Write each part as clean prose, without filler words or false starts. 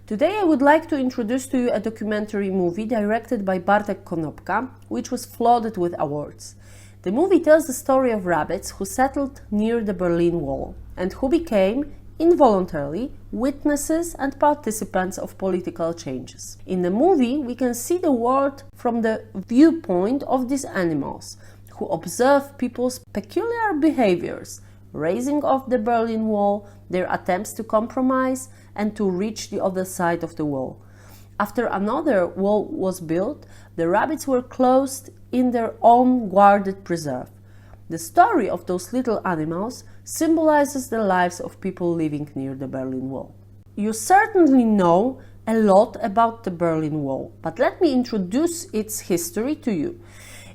Today I would like to introduce to you a documentary movie directed by Bartek Konopka, which was flooded with awards. The movie tells the story of rabbits who settled near the Berlin Wall and who became, involuntarily, witnesses and participants of political changes. In the movie, we can see the world from the viewpoint of these animals, who observe people's peculiar behaviors, raising of the Berlin Wall, their attempts to compromise and to reach the other side of the wall. After another wall was built, the rabbits were closed in their own guarded preserve. The story of those little animals symbolizes the lives of people living near the Berlin Wall. You certainly know a lot about the Berlin Wall, but let me introduce its history to you.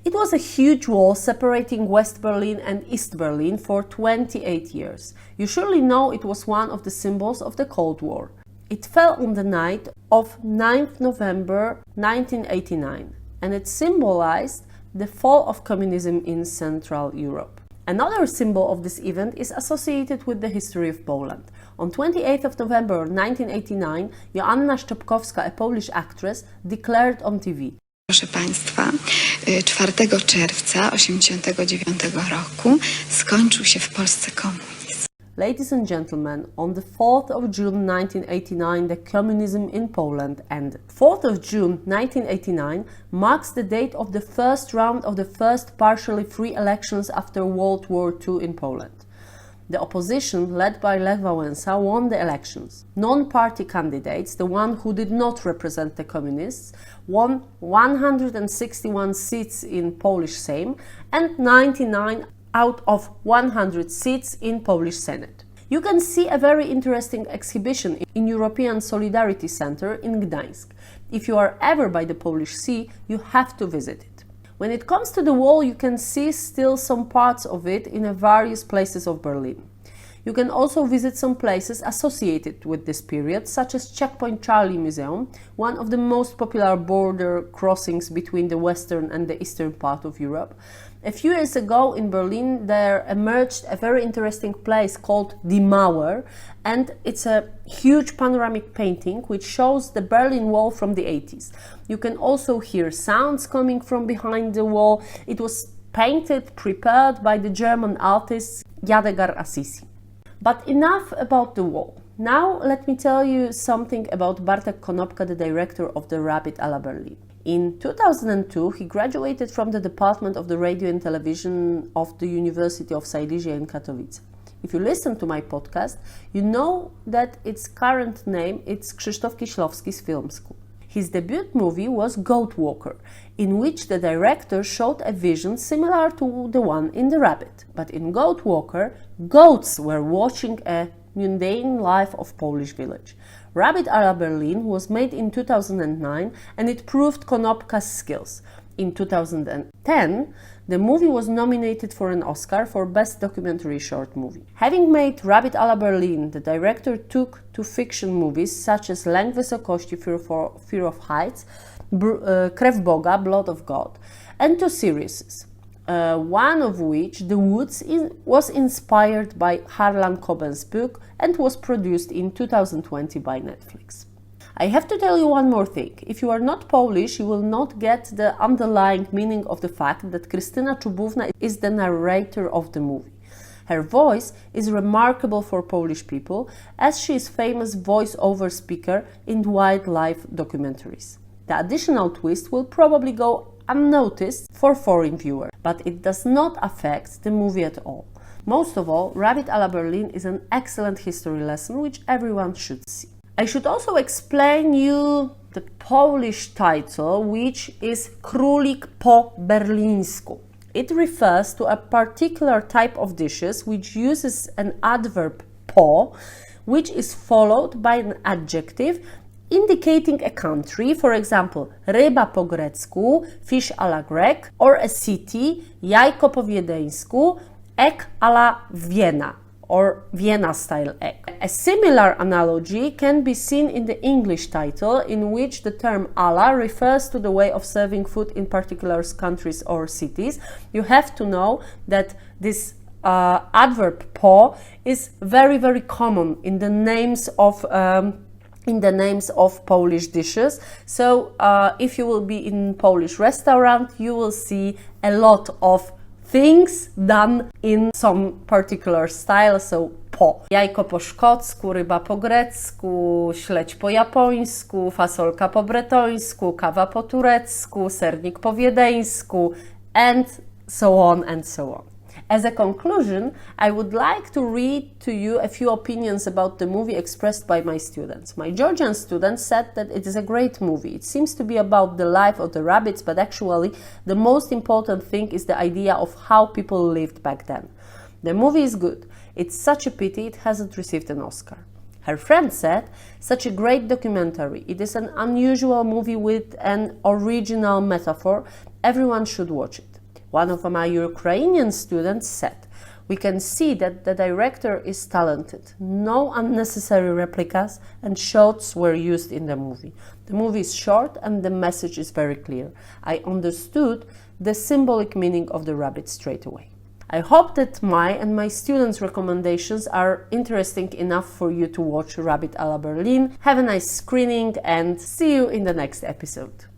It was a huge wall separating West Berlin and East Berlin for 28 years. You surely know it was one of the symbols of the Cold War. It fell on the night of 9th November 1989, and it symbolized the fall of communism in Central Europe. Another symbol of this event is associated with the history of Poland. On 28th of November 1989, Joanna Szczepkowska, a Polish actress, declared on TV: Proszę Państwa, 4 czerwca 1989 roku skończył się w Polsce komunizm. Ladies and gentlemen, on the 4th of June 1989, the communism in Poland ended. 4th of June 1989 marks the date of the first round of the first partially free elections after World War II in Poland. The opposition, led by Lech Wałęsa, won the elections. Non-party candidates, the one who did not represent the communists, won 161 seats in Polish Sejm and 99 out of 100 seats in Polish Senate. You can see a very interesting exhibition in European Solidarity Center in Gdańsk. If you are ever by the Polish Sea, you have to visit it. When it comes to the wall, you can see still some parts of it in various places of Berlin. You can also visit some places associated with this period, such as Checkpoint Charlie Museum, one of the most popular border crossings between the western and the eastern part of Europe. A few years ago in Berlin there emerged a very interesting place called Die Mauer, and it's a huge panoramic painting which shows the Berlin Wall from the 80s. You can also hear sounds coming from behind the wall. It was painted, prepared by the German artist Jadegar Assisi. But enough about the wall. Now let me tell you something about Bartek Konopka, the director of the Rabbit à la Berlin. In 2002, he graduated from the Department of the Radio and Television of the University of Silesia in Katowice. If you listen to my podcast, you know that its current name is Krzysztof Kieślowski's Film School. His debut movie was Goat Walker, in which the director showed a vision similar to the one in The Rabbit. But in Goat Walker, goats were watching a mundane life of Polish village. Rabbit à la Berlin was made in 2009 and it proved Konopka's skills. In 2010, the movie was nominated for an Oscar for Best Documentary Short Movie. Having made Rabbit à la Berlin, the director took to fiction movies such as Lęk Wysokości, Fear of Heights, Krew Boga, Blood of God, and to series. One of which, The Woods, was inspired by Harlan Coben's book and was produced in 2020 by Netflix. I have to tell you one more thing. If you are not Polish, you will not get the underlying meaning of the fact that Krystyna Czubówna is the narrator of the movie. Her voice is remarkable for Polish people, as she is famous voice-over speaker in wildlife documentaries. The additional twist will probably go unnoticed for foreign viewers, but it does not affect the movie at all. Most of all, Rabbit à la Berlin is an excellent history lesson which everyone should see. I should also explain you the Polish title, which is Królik po berlińsku. It refers to a particular type of dishes which uses an adverb po, which is followed by an adjective indicating a country, for example, ryba po grecku, fish a la Grek, or a city, jajko po wiedeńsku, egg a la Vienna, or Vienna-style egg. A similar analogy can be seen in the English title, in which the term a la refers to the way of serving food in particular countries or cities. You have to know that this adverb po is very, very common in the names of in the names of Polish dishes. So if you will be in Polish restaurant, you will see a lot of things done in some particular style, so po. Jajko po szkocku, ryba po grecku, śledź po japońsku, fasolka po bretońsku, kawa po turecku, sernik po wiedeńsku, and so on and so on. As a conclusion, I would like to read to you a few opinions about the movie expressed by my students. My Georgian students said that it is a great movie. It seems to be about the life of the rabbits, but actually the most important thing is the idea of how people lived back then. The movie is good. It's such a pity it hasn't received an Oscar. Her friend said, such a great documentary. It is an unusual movie with an original metaphor. Everyone should watch it. One of my Ukrainian students said, we can see that the director is talented. No unnecessary replicas and shots were used in the movie. The movie is short and the message is very clear. I understood the symbolic meaning of the rabbit straight away. I hope that my and my students' recommendations are interesting enough for you to watch Rabbit à la Berlin. Have a nice screening and see you in the next episode.